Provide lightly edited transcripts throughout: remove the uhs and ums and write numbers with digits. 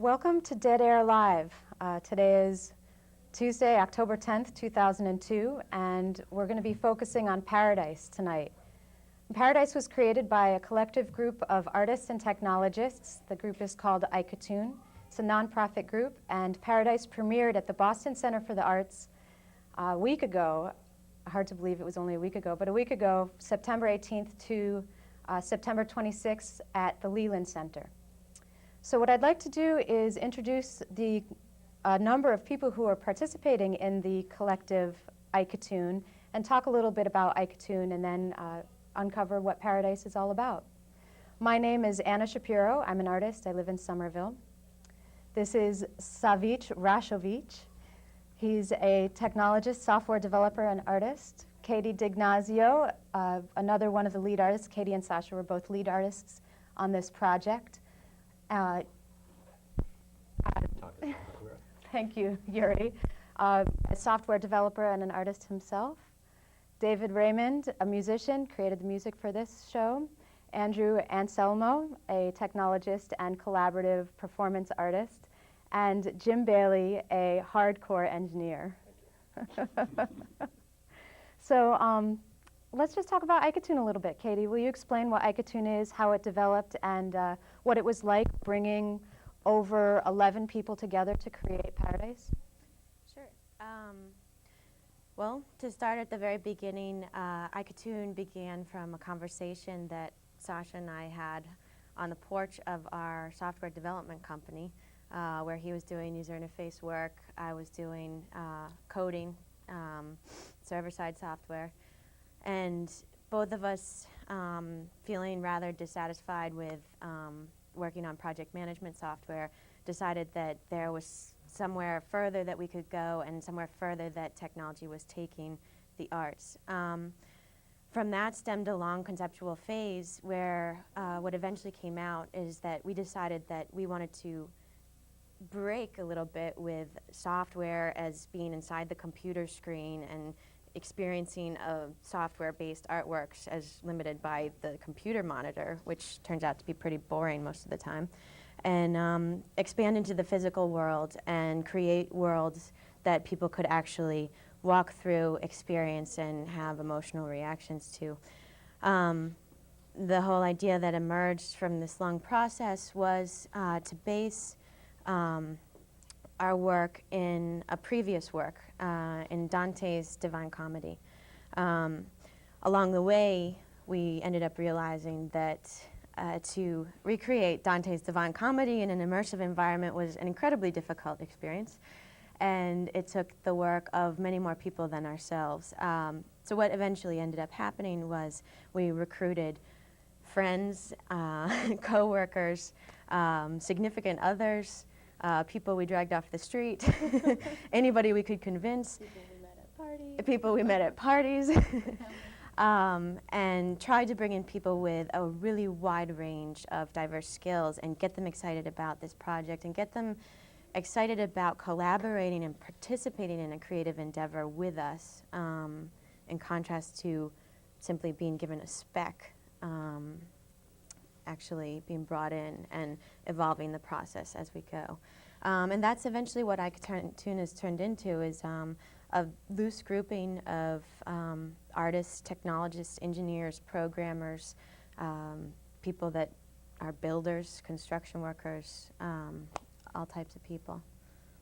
Welcome to Dead Air Live. Today is Tuesday, October 10th, 2002, and we're going to be focusing on Paradise tonight. Paradise was created by a collective group of artists and technologists. The group is called iCartoon. It's a nonprofit group, and Paradise premiered at the Boston Center for the Arts a week ago. Hard to believe it was only a week ago, but a week ago, September 18th to September 26th at the Leland Center. So what I'd like to do is introduce the number of people who are participating in the collective iCartoon and talk a little bit about iCartoon and then uncover what Paradise is all about. My name is Anna Shapiro. I'm an artist. I live in Somerville. This is Savic Rashovic. He's a technologist, software developer, and artist. Katie Dignazio, another one of the lead artists. Katie and Sasha were both lead artists on this project. Thank you, Yuri. A software developer and an artist himself. David Raymond, a musician, created the music for this show. Andrew Anselmo, a technologist and collaborative performance artist. And Jim Bailey, a hardcore engineer. So let's just talk about iCartoon a little bit. Katie, will you explain what iCartoon is, how it developed, and what it was like bringing over 11 people together to create Paradise? Sure. Well, to start at the very beginning, iCartoon began from a conversation that Sasha and I had on the porch of our software development company, where he was doing user interface work, I was doing coding, server-side software, and both of us feeling rather dissatisfied with working on project management software, decided that there was somewhere further that we could go and somewhere further that technology was taking the arts. From that stemmed a long conceptual phase where what eventually came out is that we decided that we wanted to break a little bit with software as being inside the computer screen and experiencing software-based artworks as limited by the computer monitor, which turns out to be pretty boring most of the time, and expand into the physical world and create worlds that people could actually walk through, experience, and have emotional reactions to. The whole idea that emerged from this long process was to base our work in a previous work, in Dante's Divine Comedy. Along the way, we ended up realizing that to recreate Dante's Divine Comedy in an immersive environment was an incredibly difficult experience, and it took the work of many more people than ourselves. So what eventually ended up happening was we recruited friends, co-workers, significant others, people we dragged off the street, anybody we could convince, people we met at parties, and tried to bring in people with a really wide range of diverse skills and get them excited about this project and get them excited about collaborating and participating in a creative endeavor with us, in contrast to simply being given a spec. Actually being brought in and evolving the process as we go. And that's eventually what iCartoon has turned into, is a loose grouping of artists, technologists, engineers, programmers, people that are builders, construction workers, all types of people.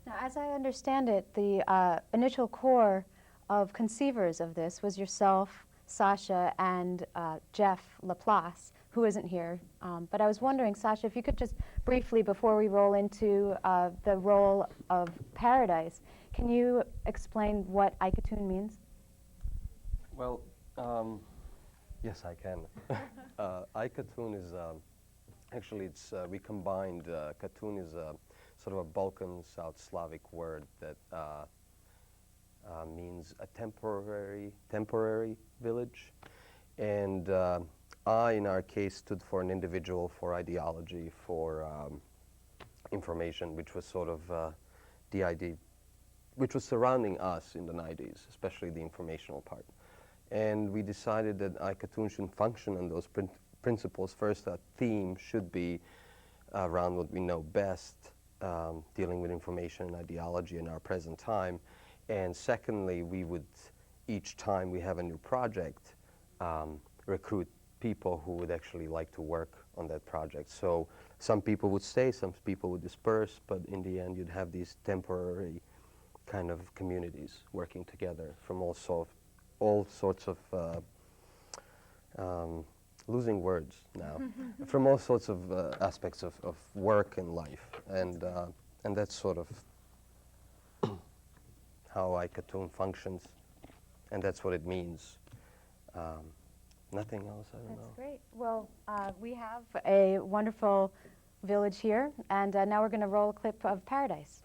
Now, as I understand it, the initial core of conceivers of this was yourself, Sasha, and Jeff Laplace, who isn't here. But I was wondering, Sasha, if you could just briefly, before we roll into the role of Paradise, can you explain what iCartoon means? Well, yes, I can. iCartoon is, actually, we combined, cartoon is sort of a Balkan South Slavic word that means a temporary village. And I, in our case, stood for an individual, for ideology, for information, which was sort of the idea, which was surrounding us in the 90s, especially the informational part. And we decided that iCartoon should function on those principles. First, our theme should be around what we know best, dealing with information and ideology in our present time. And secondly, we would, each time we have a new project, recruit people who would actually like to work on that project. So some people would stay, some people would disperse, but in the end you'd have these temporary kind of communities working together from all sorts of losing words now, from all sorts of aspects of work and life, and that's sort of how iCartoon functions, and that's what it means. Nothing else, I don't know. That's great. Well, we have a wonderful village here, and now we're going to roll a clip of Paradise.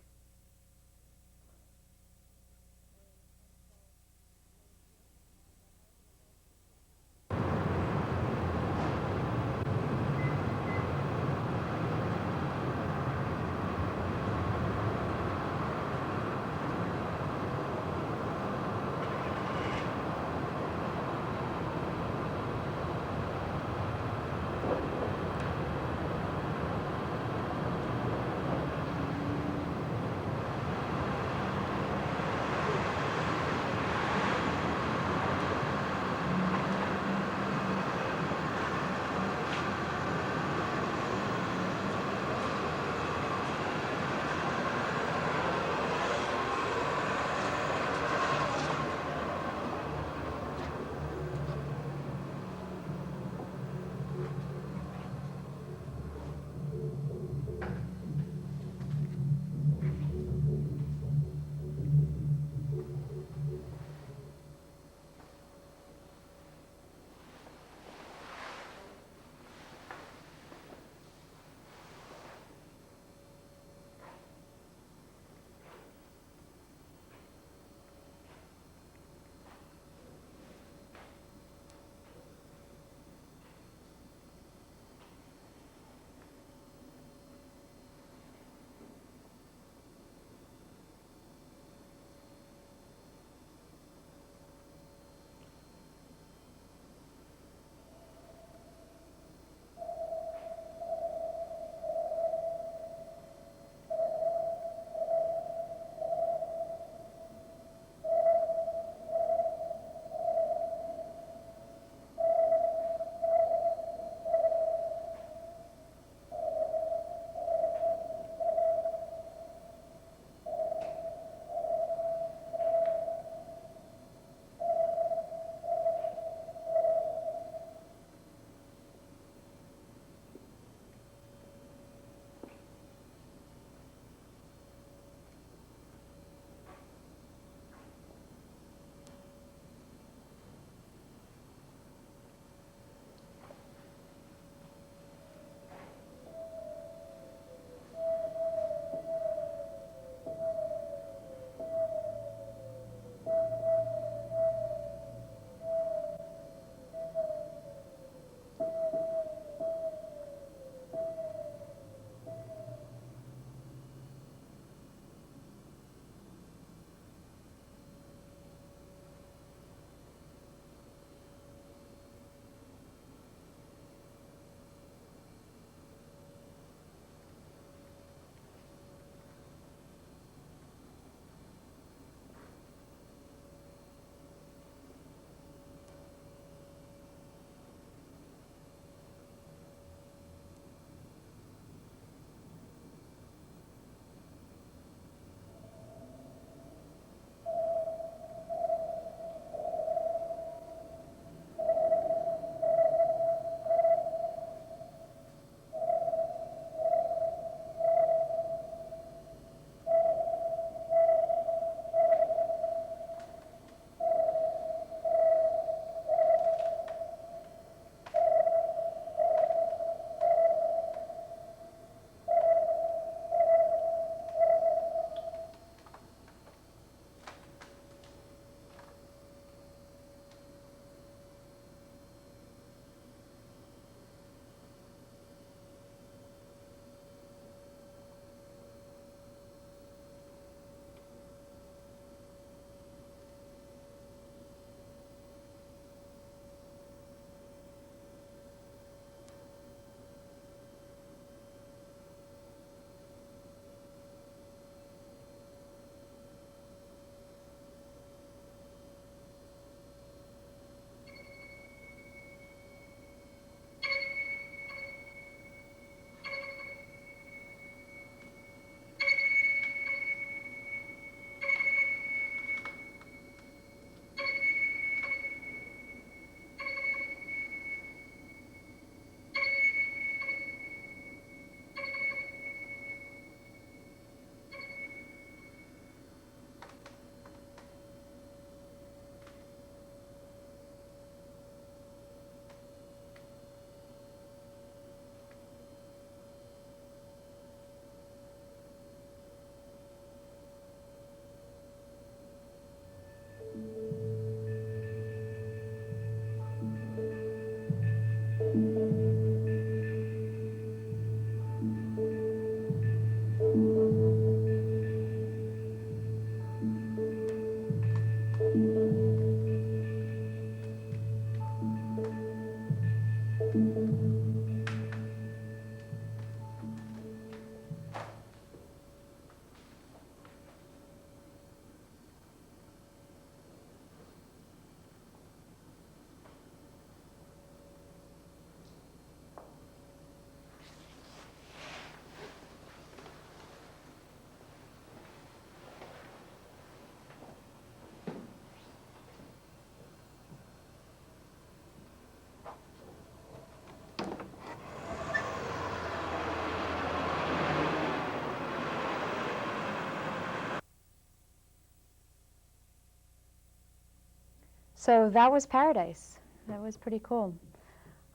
So that was Paradise. That was pretty cool.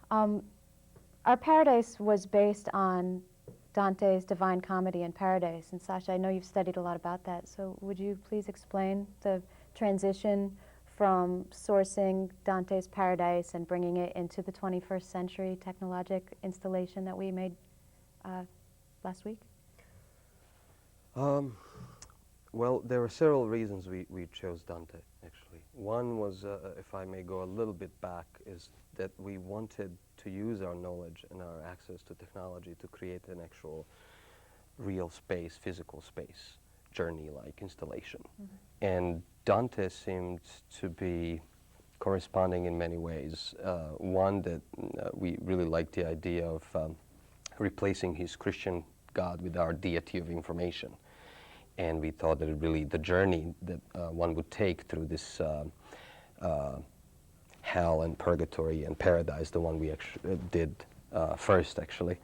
Our Paradise was based on Dante's Divine Comedy in Paradise. And Sasha, I know you've studied a lot about that, so would you please explain the transition from sourcing Dante's Paradise and bringing it into the 21st century technologic installation that we made last week? Well, there were several reasons we chose Dante, actually. One was, if I may go a little bit back, is that we wanted to use our knowledge and our access to technology to create an actual real space, physical space, journey-like installation. Mm-hmm. And Dante seemed to be corresponding in many ways. One, that we really liked the idea of replacing his Christian God with our deity of information. And we thought that really the journey that one would take through this hell and purgatory and paradise, the one we actually did first actually,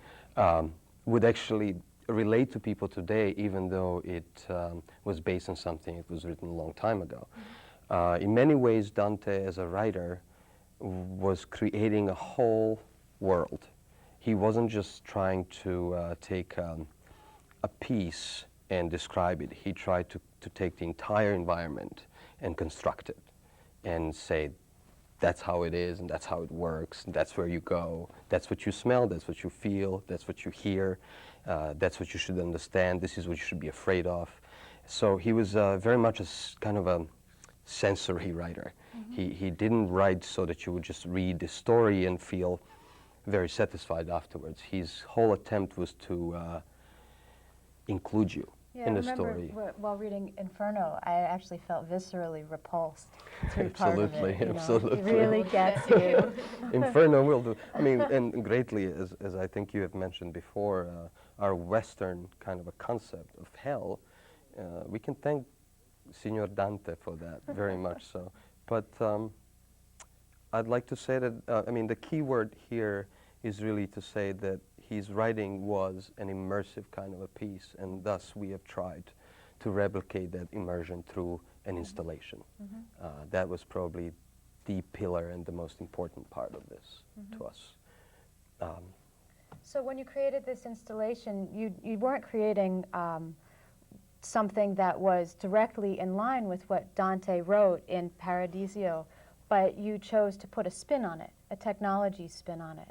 would actually relate to people today, even though it was based on something that was written a long time ago. Mm-hmm. In many ways, Dante as a writer was creating a whole world. He wasn't just trying to take a piece and describe it. He tried to take the entire environment and construct it and say, that's how it is, and that's how it works, and that's where you go, that's what you smell, that's what you feel, that's what you hear, that's what you should understand, this is what you should be afraid of. So he was very much a kind of a sensory writer. Mm-hmm. He didn't write so that you would just read the story and feel very satisfied afterwards. His whole attempt was to include you in the story. While reading Inferno, I actually felt viscerally repulsed through part of it. Absolutely. It really gets you. Inferno will do. I mean, and greatly, as I think you have mentioned before, our Western kind of a concept of hell, we can thank Signor Dante for that, very much so. But I'd like to say that, I mean, the key word here is really to say that his writing was an immersive kind of a piece, and thus we have tried to replicate that immersion through an installation. Mm-hmm. That was probably the pillar and the most important part of this to us. So when you created this installation, you weren't creating something that was directly in line with what Dante wrote in Paradiso, but you chose to put a spin on it, a technology spin on it.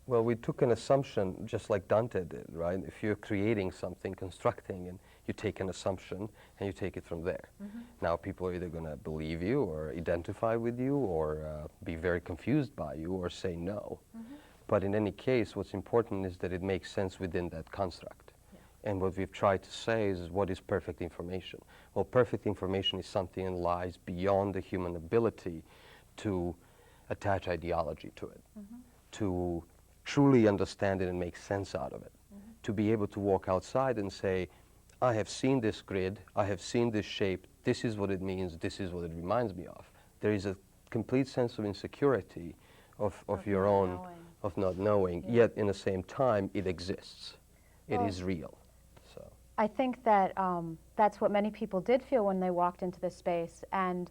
Well, we took an assumption, just like Dante did, right? If you're creating something, constructing, and you take an assumption, and you take it from there. Mm-hmm. Now, people are either going to believe you, or identify with you, or be very confused by you, or say no. Mm-hmm. But in any case, what's important is that it makes sense within that construct. Yeah. And what we've tried to say is, what is perfect information? Well, perfect information is something that lies beyond the human ability to attach ideology to it, to truly understand it and make sense out of it, to be able to walk outside and say, I have seen this grid, I have seen this shape, this is what it means, this is what it reminds me of. There is a complete sense of insecurity of your own, knowing. Of not knowing, yeah. Yet in the same time it exists. Well, it is real. So I think that that's what many people did feel when they walked into the space, and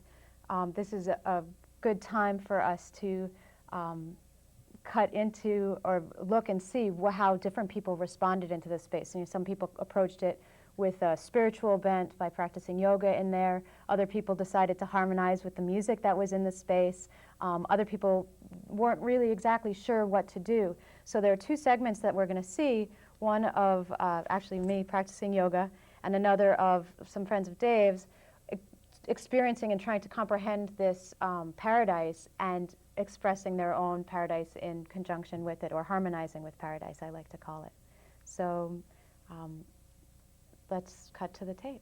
this is a good time for us to cut into or look and see how different people responded into the space. And some people approached it with a spiritual bent by practicing yoga in there. Other people decided to harmonize with the music that was in the space. Other people weren't really exactly sure what to do. So there are two segments that we're going to see, one of actually me practicing yoga and another of some friends of Dave's experiencing and trying to comprehend this paradise and expressing their own paradise in conjunction with it, or harmonizing with paradise, I like to call it. So let's cut to the tape.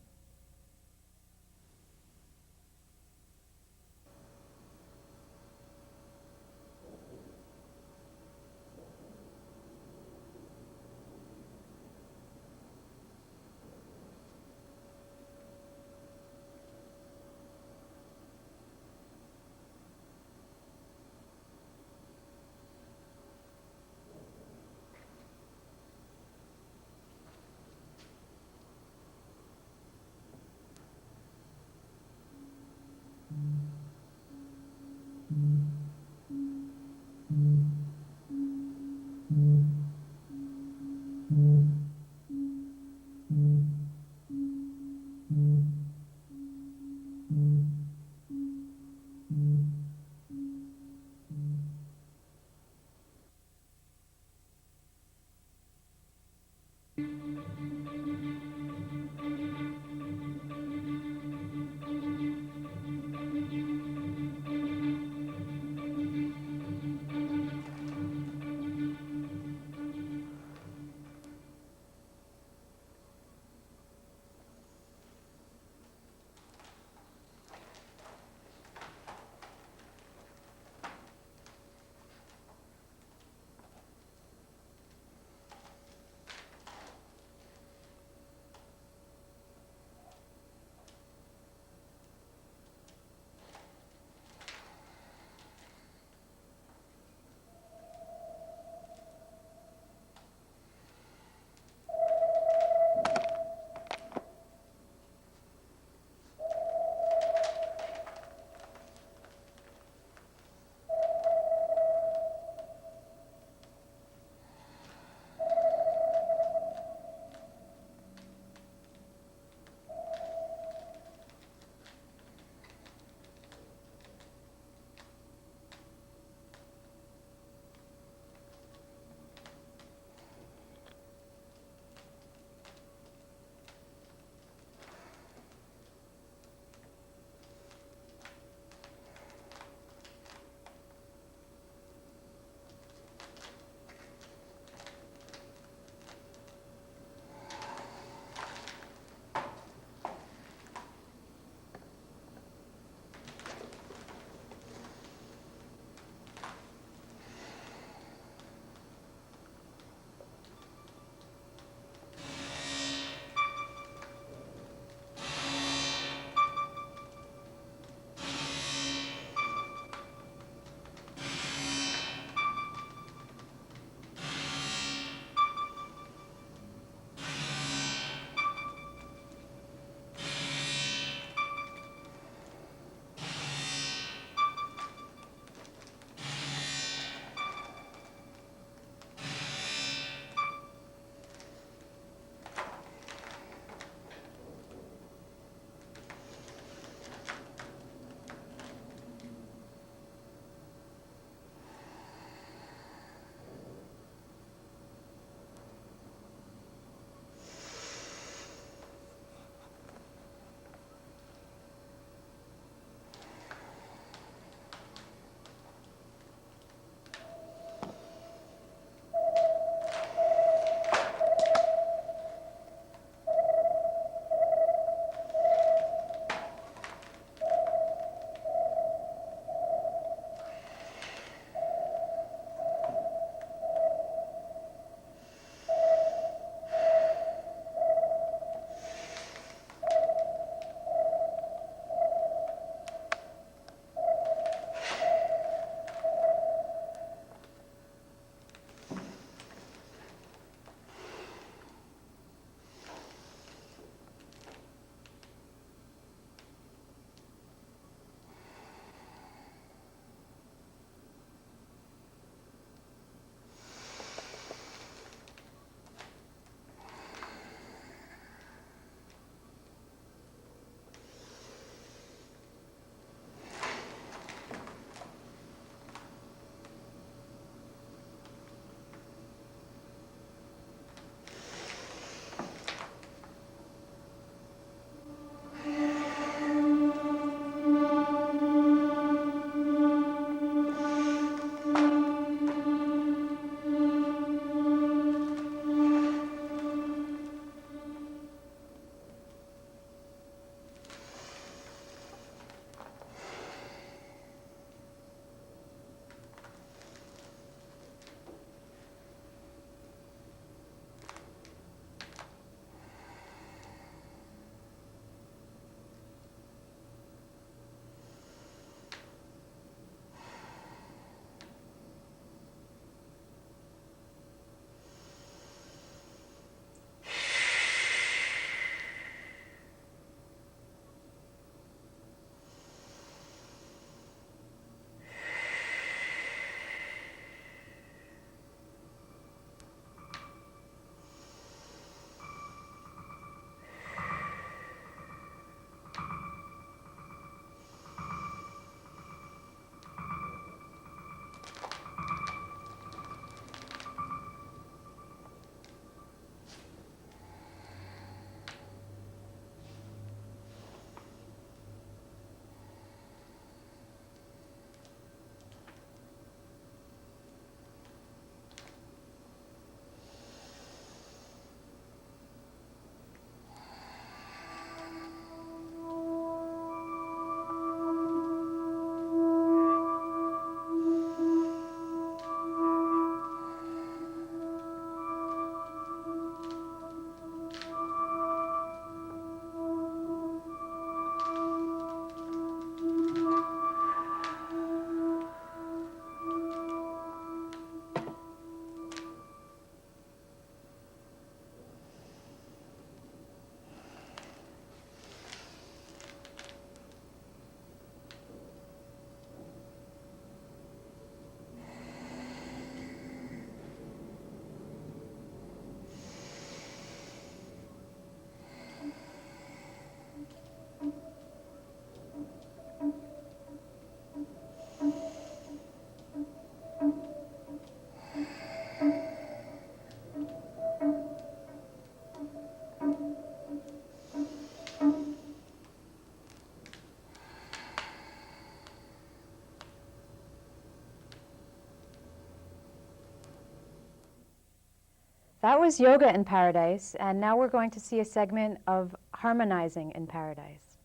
That was Yoga in Paradise, and now we're going to see a segment of Harmonizing in Paradise.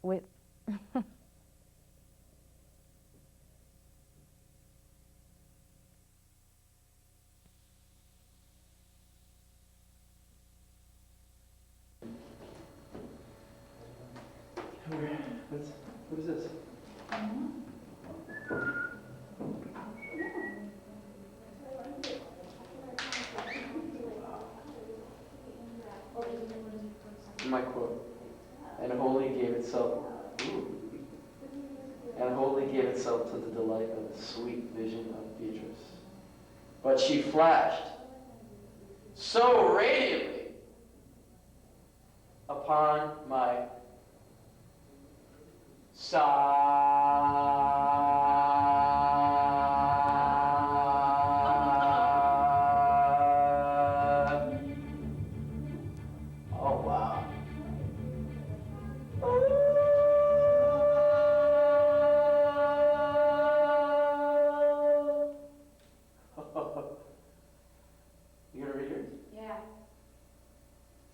With What is this? My quote. And wholly gave itself. Ooh. And wholly gave itself to the delight of the sweet vision of Beatrice. But she flashed so radiantly upon my oh, wow. You gonna read yours? Yeah.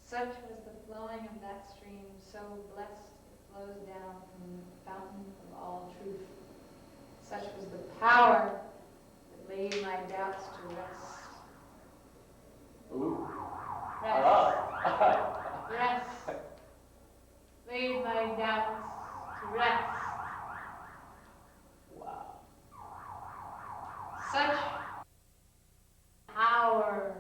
Such was the flowing of that stream, so blessed it flows down from the fountain of all truth. Such was the power that laid my doubts to rest. Ooh. Rest. Rest. Laid my doubts to rest. Wow. Such power.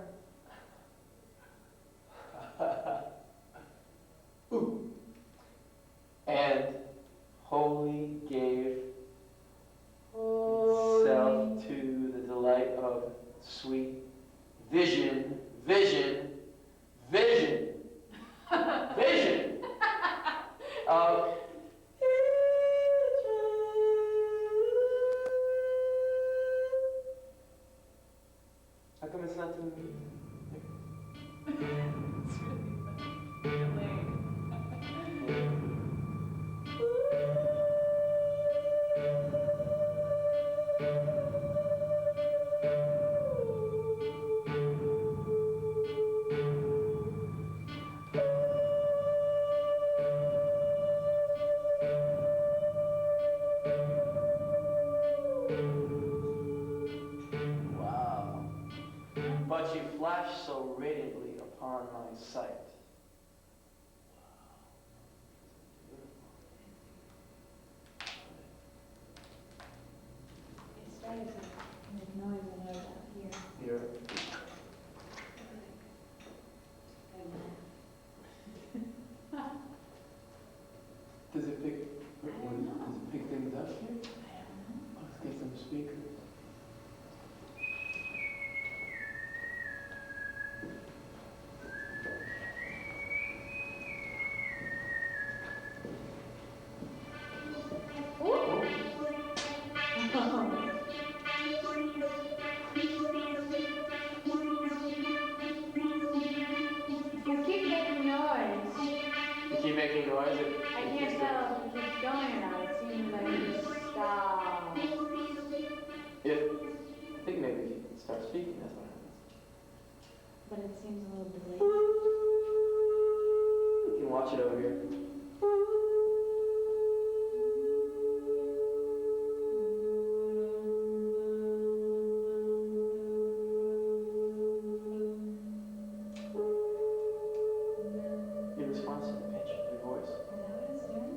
Ooh. And wholly gave itself to the delight of sweet vision, vision, vision, vision of how come it's not doing Wow. But you flash so radiantly upon my sight. It started to make noise when I was out here. Here. Does it pick? Does it pick things up here? Oh, let's get some speakers. You keep making noise. You keep making noise. I can't tell if it keeps going or not. It seems like it stops. I think maybe if you start speaking, that's what happens. But it seems a little delayed. You can watch it over here. Your response to the pitch of your voice. Is that what it's doing?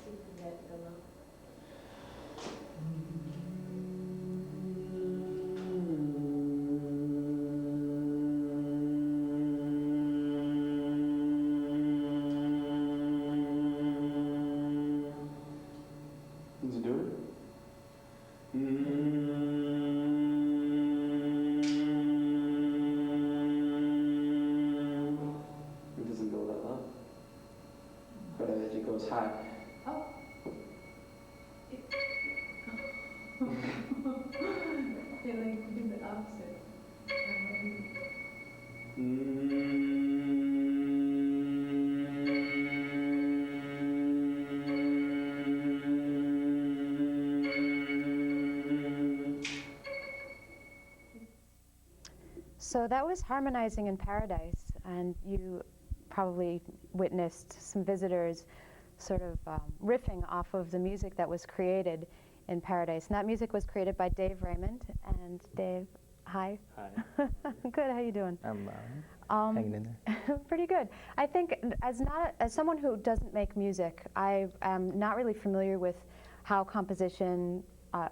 See if we get it to go low. Is it doing it? Yeah, like do the opposite. So that was Harmonizing in Paradise, and you probably witnessed some visitors sort of riffing off of the music that was created in Paradise. And that music was created by Dave Raymond. And Dave, hi. Hi. Good, how you doing? I'm hanging in there. Pretty good. I think as someone who doesn't make music, I am not really familiar with how composition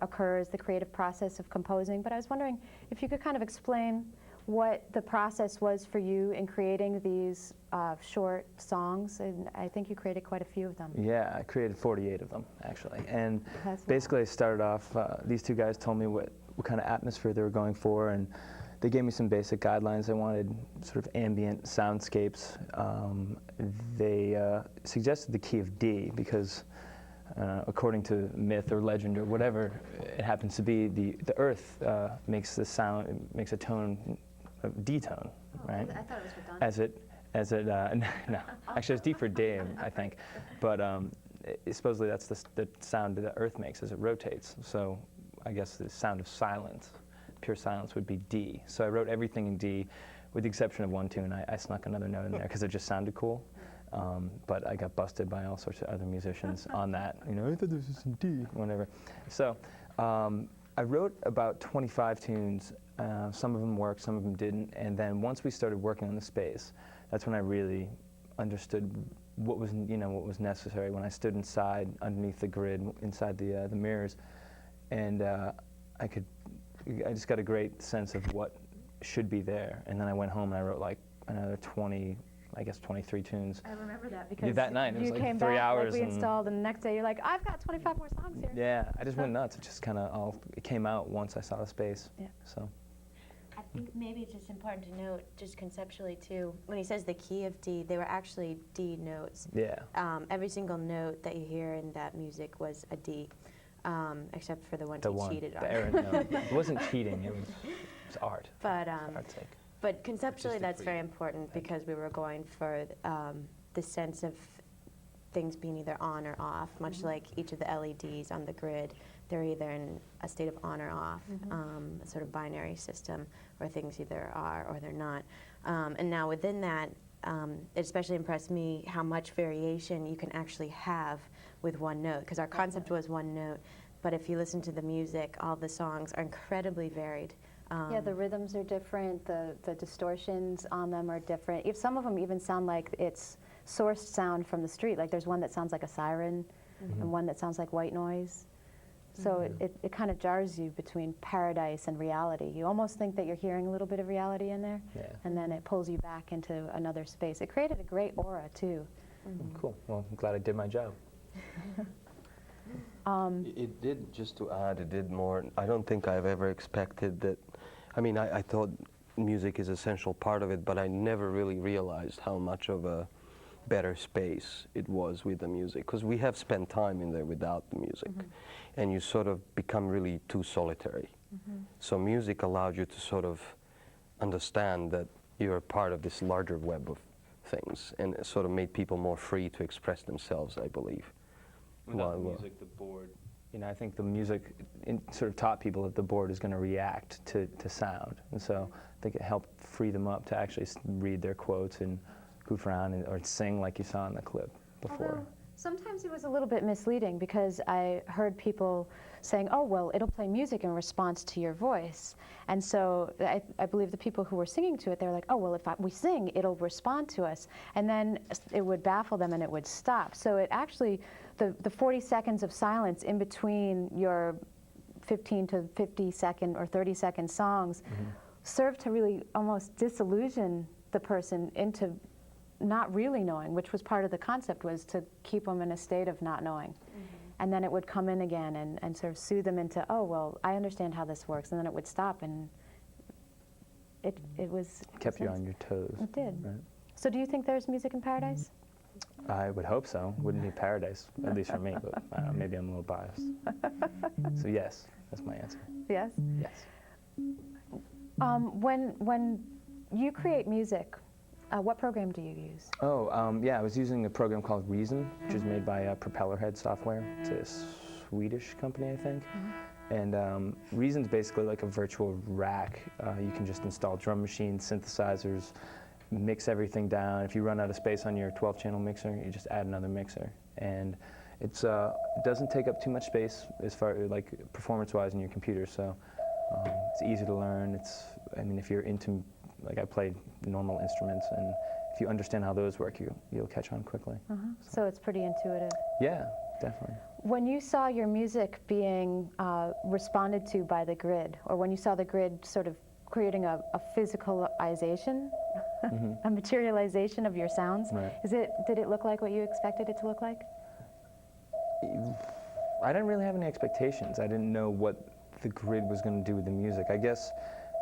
occurs, the creative process of composing, but I was wondering if you could kind of explain what the process was for you in creating these short songs, and I think you created quite a few of them. Yeah, I created 48 of them, actually. And That's basically I started off, these two guys told me what kind of atmosphere they were going for, and they gave me some basic guidelines. I wanted sort of ambient soundscapes. They suggested the key of D because according to myth or legend or whatever it happens to be, the earth makes the sound, it makes a tone, a D tone, right? I thought it was redundant. As it, no, actually it's D for Dave, I think. But supposedly that's the sound that the earth makes as it rotates. So I guess the sound of silence, pure silence would be D. So I wrote everything in D, with the exception of one tune. I snuck another note in there because it just sounded cool. But I got busted by all sorts of other musicians on that. You know, I thought this was some D, whatever. So I wrote about 25 tunes. Some of them worked, some of them didn't. And then once we started working on the space, that's when I really understood what was, what was necessary. When I stood inside, underneath the grid, inside the mirrors, and I just got a great sense of what should be there. And then I went home and I wrote like another 23 tunes. I remember that because that night, it was you like came 3 back, hours. like we installed, and the next day you're like, I've got 25 more songs here. Yeah, I just went nuts. It just kind of it came out once I saw the space. Yeah. So. I think maybe it's just important to note, just conceptually too, when he says the key of D, they were actually D notes. Yeah. Every single note that you hear in that music was a D, except for the one he cheated on. The errant note. It wasn't cheating. It was art. But for art's sake. But conceptually, that's Artistically. very important because we were going for the sense of things being either on or off, much like each of the LEDs on the grid. They're either in a state of on or off, a sort of binary system, where things either are or they're not. And now within that, it especially impressed me how much variation you can actually have with one note, because our concept was one note, but if you listen to the music, all the songs are incredibly varied. Yeah, the rhythms are different, the distortions on them are different. If some of them even sound like it's sourced sound from the street, like there's one that sounds like a siren and one that sounds like white noise. So it kind of jars you between paradise and reality. You almost think that you're hearing a little bit of reality in there, and then it pulls you back into another space. It created a great aura, too. Cool. Well, I'm glad I did my job. It did, just to add, it did more. I don't think I've ever expected that. I mean, I thought music is an essential part of it, but I never really realized how much of a better space it was with the music, because we have spent time in there without the music, and you sort of become really too solitary. So music allowed you to sort of understand that you're a part of this larger web of things, and it sort of made people more free to express themselves, I believe. Without the music, the board. I think the music sort of taught people that the board is going to react to sound, and so I think it helped free them up to actually read their quotes and goof around or sing like you saw in the clip before. Although sometimes it was a little bit misleading because I heard people saying, oh, well, it'll play music in response to your voice. And so I believe the people who were singing to it, they were like, oh, well, if we sing, it'll respond to us. And then it would baffle them and it would stop. So it actually, the 40 seconds of silence in between your 15 to 50 second or 30 second songs served to really almost disillusion the person into not really knowing, which was part of the concept, was to keep them in a state of not knowing. And then it would come in again and sort of soothe them into, oh, well, I understand how this works. And then it would stop, and it was... Kept you on your toes. It did. Right? So do you think there's music in paradise? I would hope so. Wouldn't be paradise, at least for me, but maybe I'm a little biased. So yes. That's my answer. Yes? Yes. When you create music, what program do you use? Oh, yeah, I was using a program called Reason, which is made by Propellerhead Software. It's a Swedish company, I think. And Reason's basically like a virtual rack. You can just install drum machines, synthesizers, mix everything down. If you run out of space on your 12-channel mixer, you just add another mixer. And it doesn't take up too much space as far like performance-wise in your computer, so it's easy to learn. I mean, if you're into, like I played normal instruments, and if you understand how those work, you'll catch on quickly. So it's pretty intuitive. Yeah, definitely. When you saw your music being responded to by the grid, or when you saw the grid sort of creating a physicalization, a materialization of your sounds, Right. did it look like what you expected it to look like? I didn't really have any expectations. I didn't know what the grid was going to do with the music. I guess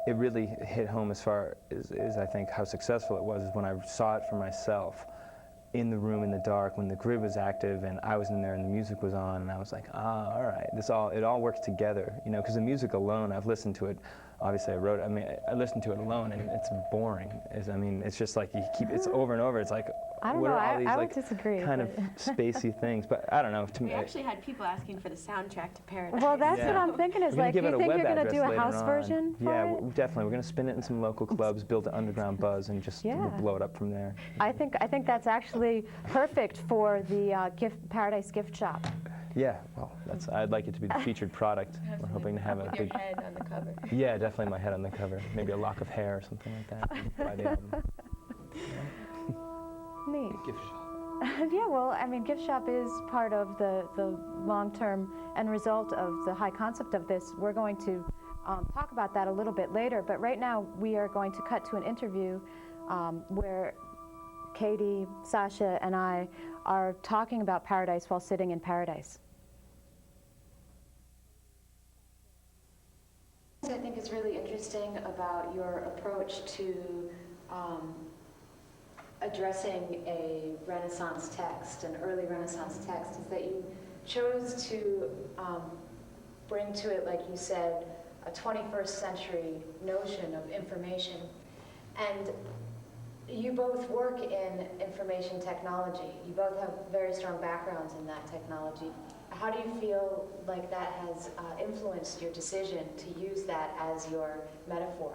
it really hit home as far as I think how successful it was is when I saw it for myself in the room in the dark when the grid was active and I was in there and the music was on, and I was like, all right, it all works together, you know, because the music alone, I've listened to it. Obviously, I listened to it alone, and it's boring. It's just like it's over and over. It's like, I don't what know. are all these I would like disagree, kind of spacey things? But I don't know. To We me, actually had people asking for the soundtrack to Paradise. Well, that's what Yeah. I'm thinking is we're gonna like, give you it a think web you're going to address do a later house on. version for Yeah, it? definitely. We're going to spin it in some local clubs, build an underground buzz, and just Yeah. blow it up from there. I think that's actually perfect for the Paradise gift shop. Yeah, well, I'd like it to be the featured product. We're hoping to have a With big. your head on the cover. Yeah, definitely my head on the cover. Maybe a lock of hair or something like that by the album. Neat. Gift shop. Yeah, well, I mean, gift shop is part of the long-term end result of the high concept of this. We're going to talk about that a little bit later, but right now we are going to cut to an interview where Katie, Sasha, and I are talking about Paradise while sitting in Paradise. I think is really interesting about your approach to addressing a Renaissance text, an early Renaissance text, is that you chose to bring to it, like you said, a 21st century notion of information. And you both work in information technology. You both have very strong backgrounds in that technology. How do you feel like that has influenced your decision to use that as your metaphor?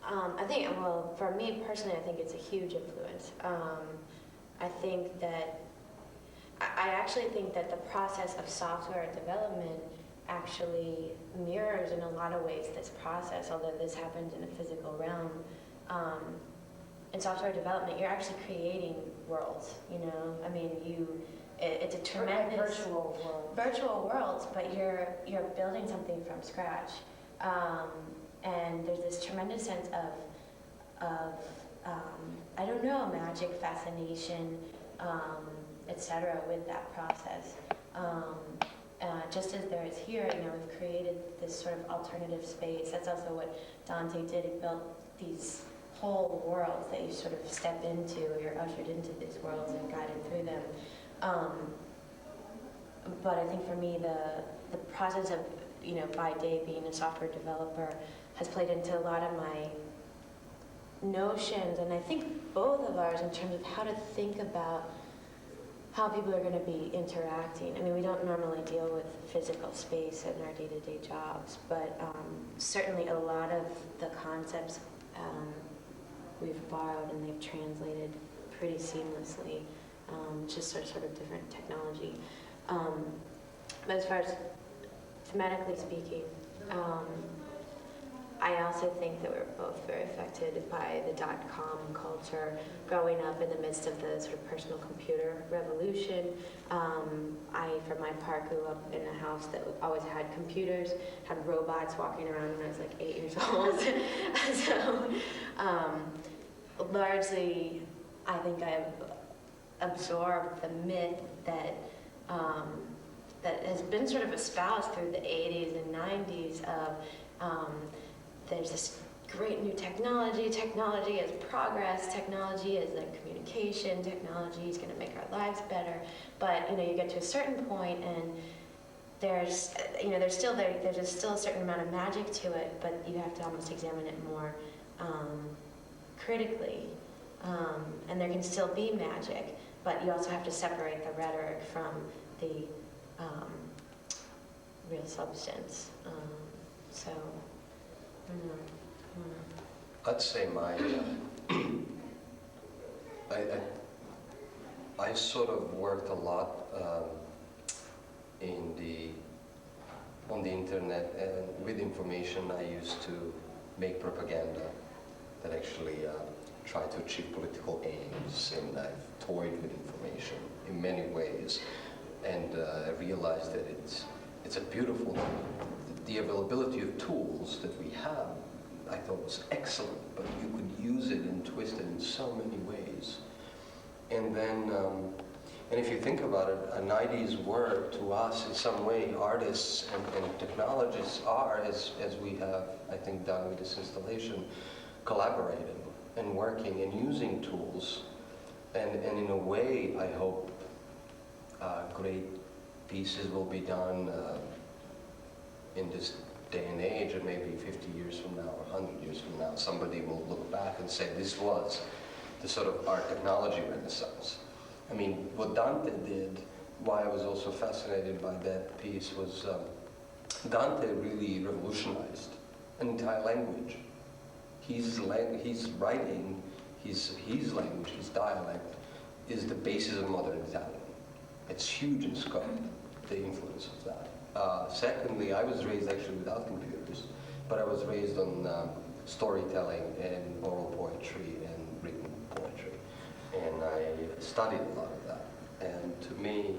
I think, well, for me personally, I think it's a huge influence. I think that, I actually think that the process of software development actually mirrors in a lot of ways this process, although this happens in a physical realm. In software development, you're actually creating worlds, you know? I mean, it's a tremendous... Virtual world. Virtual worlds, but you're building something from scratch. And there's this tremendous sense of I don't know, magic, fascination, etc. with that process. Just as there is here, you know, we've created this sort of alternative space. That's also what Dante did. He built these whole worlds that you sort of step into, or you're ushered into these worlds and guided through them. But I think for me, the process of, you know, by day being a software developer has played into a lot of my notions, and I think both of ours in terms of how to think about how people are going to be interacting. I mean, we don't normally deal with physical space in our day-to-day jobs, but certainly a lot of the concepts we've borrowed and they've translated pretty seamlessly, just sort of different technology. But as far as thematically speaking, I also think that we're both very affected by the .com culture, growing up in the midst of the sort of personal computer revolution. I, for my part, grew up in a house that always had computers, had robots walking around when I was like 8 years old. So largely, I think I've absorbed the myth that that has been sort of espoused through the 80s and 90s of there's this great new technology. Technology is progress. Technology is like communication. Technology is going to make our lives better. But you know, you get to a certain point, and there's, there's still a certain amount of magic to it, but you have to almost examine it more critically. And there can still be magic, but you also have to separate the rhetoric from the real substance. So, I don't know. I'd say I sort of worked a lot on the internet, and with information I used to make propaganda that actually tried to achieve political aims, and I've toyed with information in many ways, and I realized that it's a beautiful, the availability of tools that we have I thought was excellent, but you could use it and twist it in so many ways. And then, and if you think about it, an idea's work to us in some way, artists and technologists are, as we have, I think, done with this installation, collaborating and working and using tools. And in a way, I hope great pieces will be done in this day and age, and maybe 50 years from now or 100 years from now, somebody will look back and say this was the sort of art technology renaissance. I mean, what Dante did, why I was also fascinated by that piece, was Dante really revolutionized an entire language. His writing, his language, his dialect, is the basis of modern Italian. It's huge in scope, the influence of that. Secondly, I was raised actually without computers, but I was raised on storytelling and oral poetry and written poetry. And I studied a lot of that. And to me,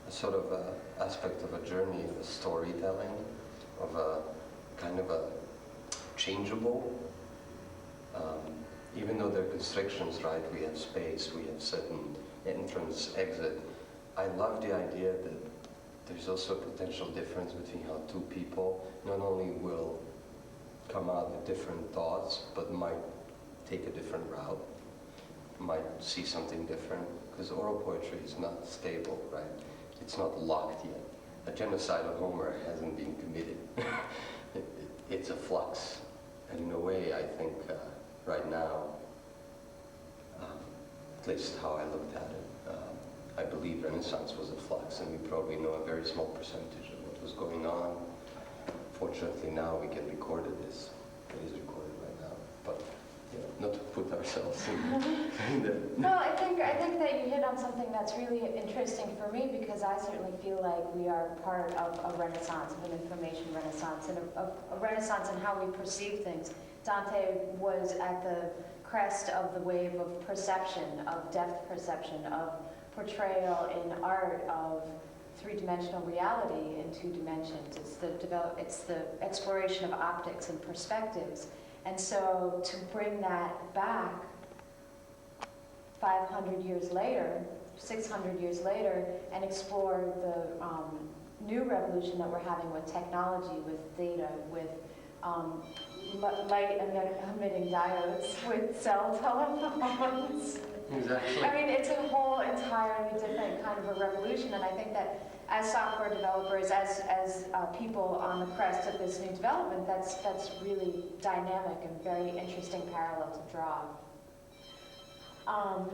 a sort of aspect of a journey of a storytelling, of a kind of a changeable, even though there are constrictions, right? We have space, we have certain entrance, exit. I love the idea that there's also a potential difference between how two people not only will come out with different thoughts, but might take a different route, might see something different, because oral poetry is not stable, right? It's not locked yet. A genocide of Homer hasn't been committed. It's a flux. And in a way, I think right now, at least how I looked at it, I believe Renaissance was a flux, and we probably know a very small percentage of what was going on. Fortunately, now we can record this. It is recorded right now, but not to put ourselves in the... Well, I think that you hit on something that's really interesting for me, because I certainly feel like we are part of a renaissance, of an information renaissance, and a renaissance in how we perceive things. Dante was at the crest of the wave of perception, of depth perception, of portrayal in art of three-dimensional reality in two dimensions. It's the exploration of optics and perspectives. And so to bring that back 500 years later, 600 years later, and explore the new revolution that we're having with technology, with data, with light emitting diodes, with cell telephones. Exactly. I mean, it's a whole entirely different kind of a revolution, and I think that as software developers, as people on the crest of this new development, that's really dynamic and very interesting parallel to draw. Well,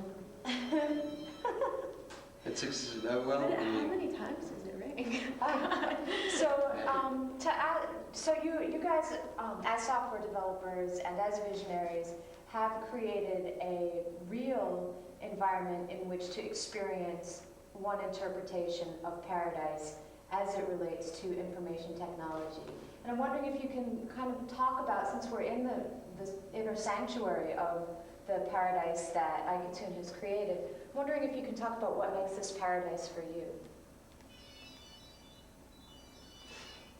How many times does it ring? So you guys, as software developers and as visionaries, have created a real environment in which to experience one interpretation of paradise as it relates to information technology. And I'm wondering if you can kind of talk about, since we're in the inner sanctuary of the paradise that iKatun has created, I'm wondering if you can talk about what makes this paradise for you.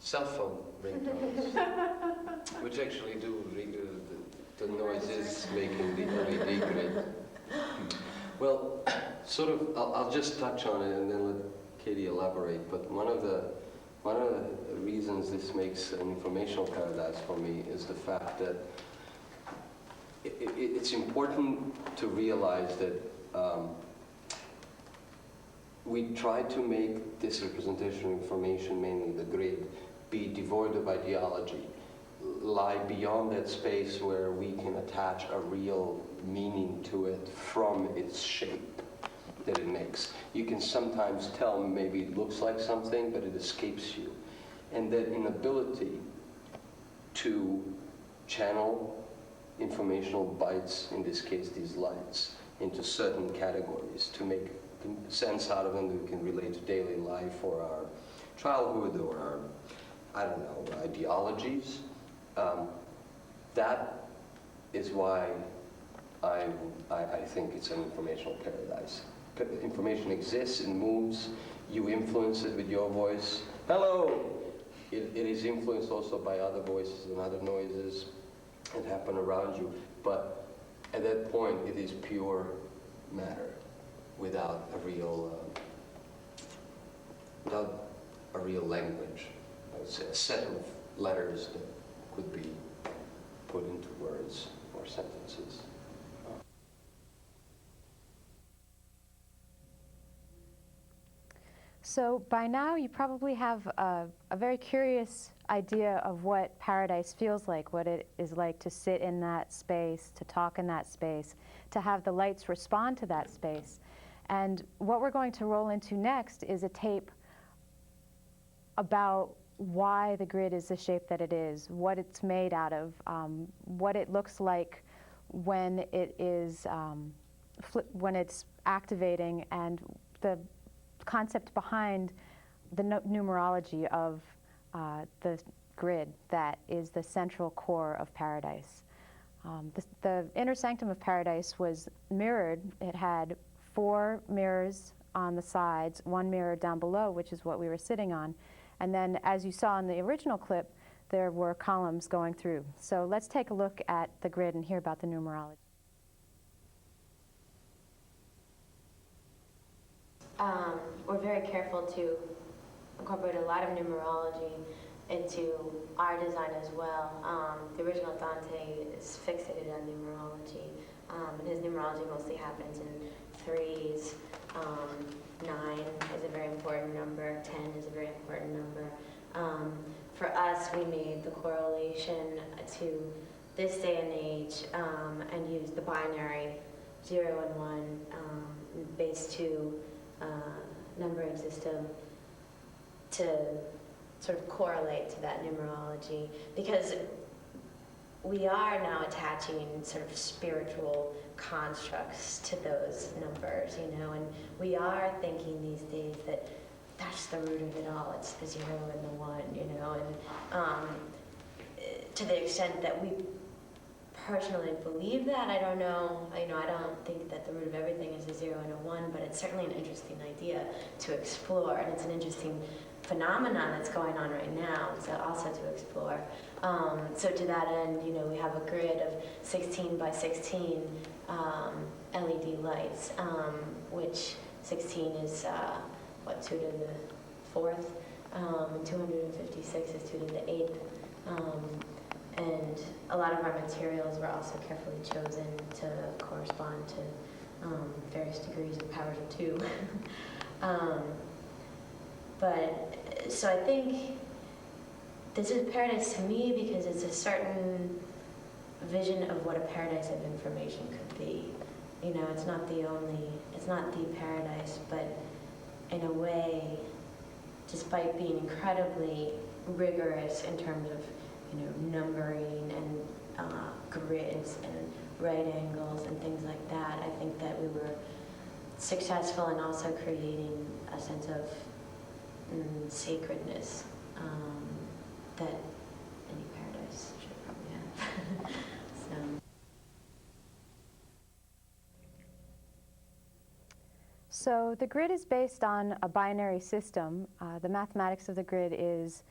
Cell phone ringtones, which actually do the noises making the LED grid. Well, sort of, I'll just touch on it and then let Katie elaborate. But one of the reasons this makes an informational paradise for me is the fact that it's important to realize that we try to make this representation information, mainly the grid, be devoid of ideology, lie beyond that space where we can attach a real meaning to it from its shape that it makes. You can sometimes tell maybe it looks like something, but it escapes you. And that inability to channel informational bytes, in this case these lights, into certain categories, to make sense out of them that we can relate to daily life or our childhood or our, I don't know, ideologies. That is why I think it's an informational paradise. Information exists and moves. You influence it with your voice. Hello! It is influenced also by other voices and other noises that happen around you. But at that point, it is pure matter without a real language. I would say a set of letters that could be put into words or sentences. So by now you probably have a very curious idea of what paradise feels like, what it is like to sit in that space, to talk in that space, to have the lights respond to that space. And what we're going to roll into next is a tape about why the grid is the shape that it is, what it's made out of, what it looks like when it is when it's activating, and the concept behind the numerology of the grid that is the central core of paradise. The inner sanctum of paradise was mirrored. It had 4 mirrors on the sides, 1 mirror down below, which is what we were sitting on. And then, as you saw in the original clip, there were columns going through. So let's take a look at the grid and hear about the numerology. We're very careful to incorporate a lot of numerology into our design as well. The original Dante is fixated on numerology, and his numerology mostly happens in 3s. 9 is a very important number, 10 is a very important number. For us, we made the correlation to this day and age and used the binary 0 and 1 base 2 numbering system to sort of correlate to that numerology, because we are now attaching sort of spiritual constructs to those numbers, you know, and we are thinking these days that that's the root of it all. It's the 0 and the 1, you know, and to the extent that we personally believe that, I don't know, you know, I don't think that the root of everything is a 0 and a 1, but it's certainly an interesting idea to explore, and it's an interesting phenomenon that's going on right now, so also to explore. So to that end, you know, we have a grid of 16 by 16 LED lights, which 16 is, 2 to the 4th, 256 is 2 to the 8th. And a lot of our materials were also carefully chosen to correspond to various degrees of powers of 2. But, so I think this is paradise to me because it's a certain vision of what a paradise of information could be. You know, it's not the paradise, but in a way, despite being incredibly rigorous in terms of, you know, numbering and grids and right angles and things like that, I think that we were successful in also creating a sense of sacredness that any paradise should probably have. So the grid is based on a binary system. The mathematics of the grid is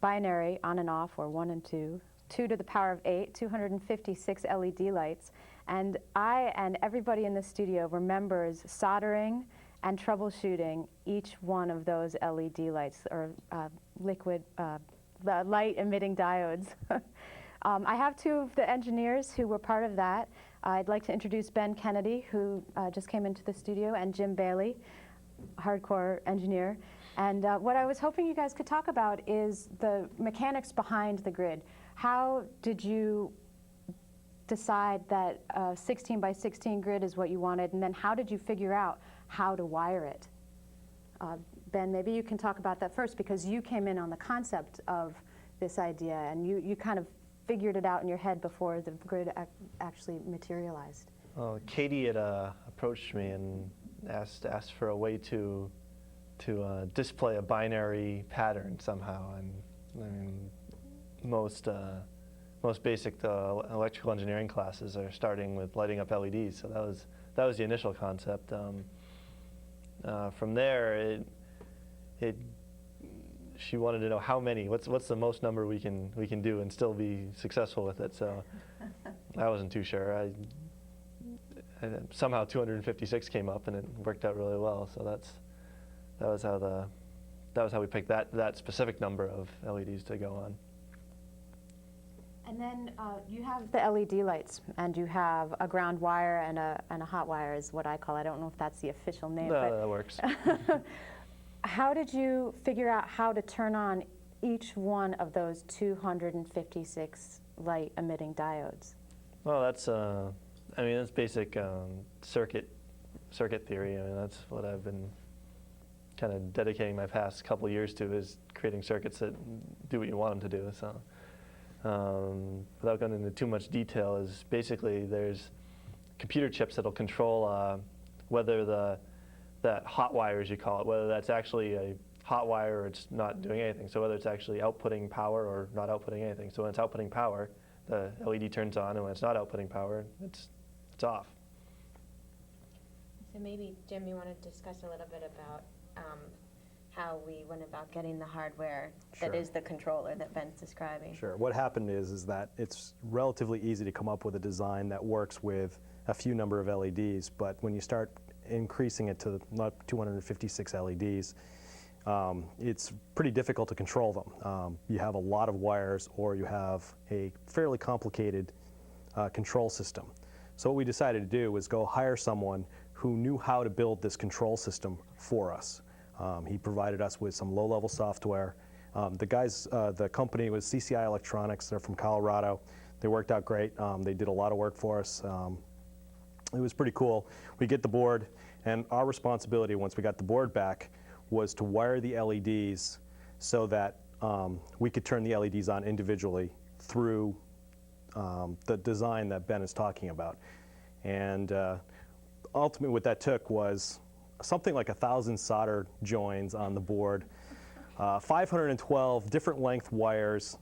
binary, on and off, or 1 and 2, 2 to the power of 8, 256 LED lights. And I and everybody in the studio remembers soldering and troubleshooting each one of those LED lights, or liquid light emitting diodes. I have 2 of the engineers who were part of that. I'd like to introduce Ben Kennedy, who just came into the studio, and Jim Bailey. hardcore engineer. And what I was hoping you guys could talk about is the mechanics behind the grid. How did you decide that a 16 by 16 grid is what you wanted, and then how did you figure out how to wire it? Ben, maybe you can talk about that first, because you came in on the concept of this idea, and you kind of figured it out in your head before the grid actually materialized. Well, Katie had approached me and asked for a way to display a binary pattern somehow, and I mean, most basic electrical engineering classes are starting with lighting up LEDs, so that was the initial concept. From there, she wanted to know how many. What's the most number we can do and still be successful with it? So I wasn't too sure. Somehow 256 came up, and it worked out really well. So that was how we picked that specific number of LEDs to go on. And then you have the LED lights, and you have a ground wire and a hot wire is what I call it. I don't know if that's the official name. No, that works. How did you figure out how to turn on each one of those 256 light emitting diodes? Well, that's basic circuit theory. I mean, that's what I've been kind of dedicating my past couple of years to, is creating circuits that do what you want them to do. So, without going into too much detail, is basically there's computer chips that'll control whether that hot wire, as you call it, whether that's actually a hot wire or it's not doing anything. So whether it's actually outputting power or not outputting anything. So when it's outputting power, the LED turns on, and when it's not outputting power, it's off. So maybe, Jim, you want to discuss a little bit about how we went about getting the hardware that is the controller that Ben's describing. Sure. What happened is that it's relatively easy to come up with a design that works with a few number of LEDs, but when you start increasing it to not 256 LEDs, it's pretty difficult to control them. You have a lot of wires, or you have a fairly complicated control system. So what we decided to do was go hire someone who knew how to build this control system for us. He provided us with some low-level software. The company was CCI Electronics. They're from Colorado. They worked out great. They did a lot of work for us. It was pretty cool. We get the board, and our responsibility once we got the board back was to wire the LEDs so that we could turn the LEDs on individually through the design that Ben is talking about. And ultimately what that took was something like 1,000 solder joins on the board, 512 different length wires,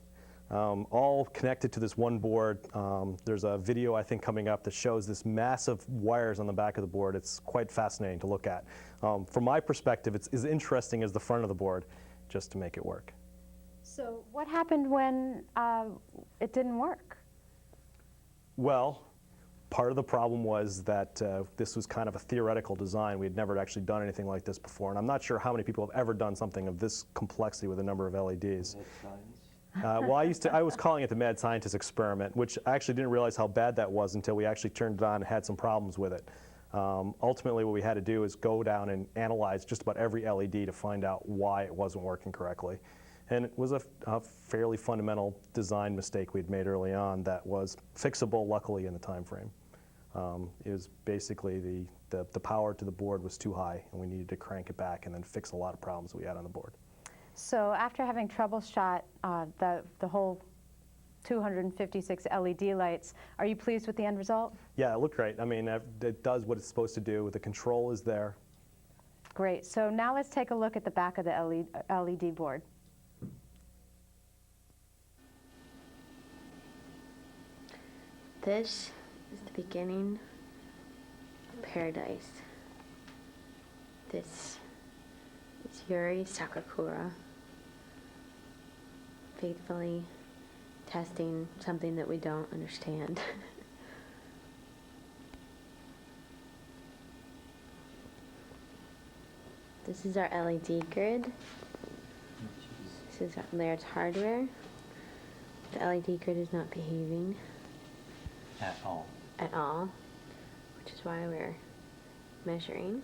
all connected to this one board. There's a video, I think, coming up that shows this massive wires on the back of the board. It's quite fascinating to look at. From my perspective, it's as interesting as the front of the board, just to make it work. So what happened when it didn't work? Well, part of the problem was that this was kind of a theoretical design. We had never actually done anything like this before, and I'm not sure how many people have ever done something of this complexity with a number of LEDs. Well, I was calling it the mad scientist experiment, which I actually didn't realize how bad that was until we actually turned it on and had some problems with it. Ultimately, what we had to do is go down and analyze just about every LED to find out why it wasn't working correctly. And it was a fairly fundamental design mistake we'd made early on that was fixable, luckily, in the time frame. It was basically the power to the board was too high, and we needed to crank it back and then fix a lot of problems we had on the board. So after having troubleshot the whole 256 LED lights, are you pleased with the end result? Yeah, it looked great. I mean, it does what it's supposed to do. The control is there. Great. So now let's take a look at the back of the LED board. This is the beginning of paradise. This is Yuri Sakakura faithfully testing something that we don't understand. This is our LED grid. This is Laird's hardware. The LED grid is not behaving at all, which is why we're measuring.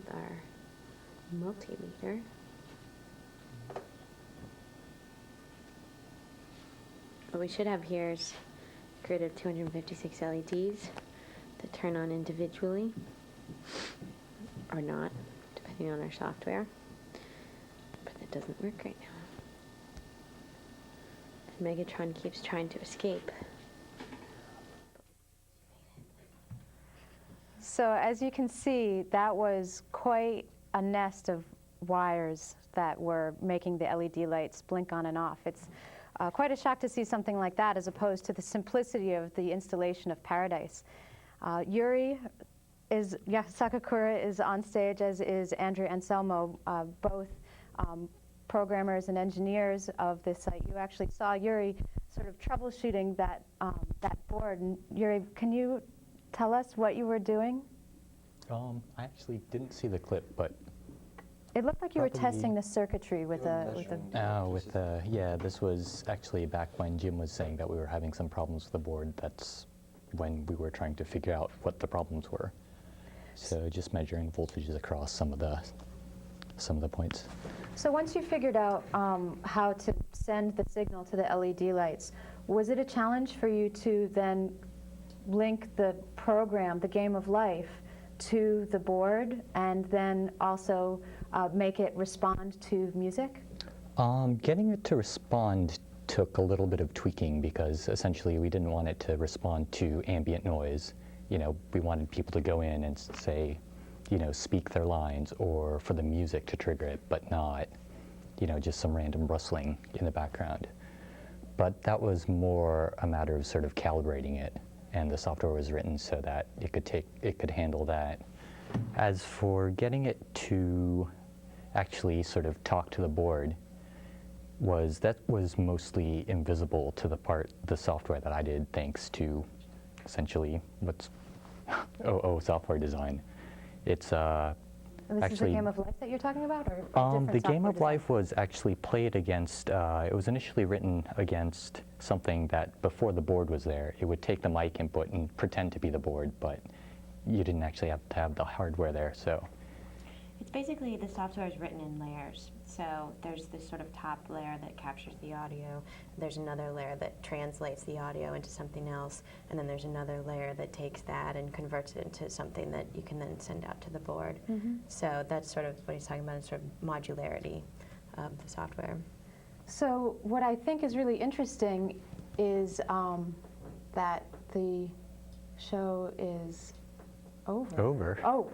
with our multimeter. What we should have here is a grid of 256 LEDs that turn on individually or not, depending on our software. But that doesn't work right now. And Megatron keeps trying to escape. So as you can see, that was quite a nest of wires that were making the LED lights blink on and off. It's quite a shock to see something like that as opposed to the simplicity of the installation of Paradise. Yuri Sakakura is on stage, as is Andrew Anselmo, both programmers and engineers of this site. You actually saw Yuri sort of troubleshooting that board. And Yuri, can you tell us what you were doing? I actually didn't see the clip, but it looked like you were testing the circuitry with yeah, this was actually back when Jim was saying that we were having some problems with the board. That's when we were trying to figure out what the problems were. So just measuring voltages across some of the points. So once you figured out how to send the signal to the LED lights, was it a challenge for you to then link the program, the Game of Life, to the board and then also make it respond to music? Getting it to respond took a little bit of tweaking because essentially we didn't want it to respond to ambient noise. You know, we wanted people to go in and say, you know, speak their lines or for the music to trigger it, but not, you know, just some random rustling in the background. But that was more a matter of sort of calibrating it, and the software was written so that it could handle that. As for getting it to actually sort of talk to the board, that was mostly invisible to the software that I did, thanks to essentially what's OO software design. It's This actually is the Game of Life that you're talking about, or the Game of design? Life was actually played against. It was initially written against something that before the board was there, it would take the mic input and pretend to be the board, but you didn't actually have to have the hardware there. So It's basically the software is written in layers. So there's this sort of top layer that captures the audio. There's another layer that translates the audio into something else. And then there's another layer that takes that and converts it into something that you can then send out to the board. So that's sort of what he's talking about, is sort of modularity of the software. So what I think is really interesting is that the show is over. Oh,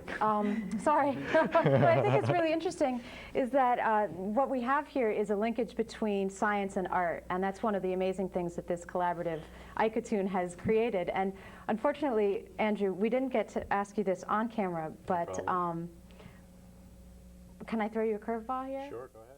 sorry. What I think is really interesting is that what we have here is a linkage between science and art, and that's one of the amazing things that this collaborative iCatoon has created. And unfortunately, Andrew, we didn't get to ask you this on camera, but can I throw you a curveball here? Sure, go ahead.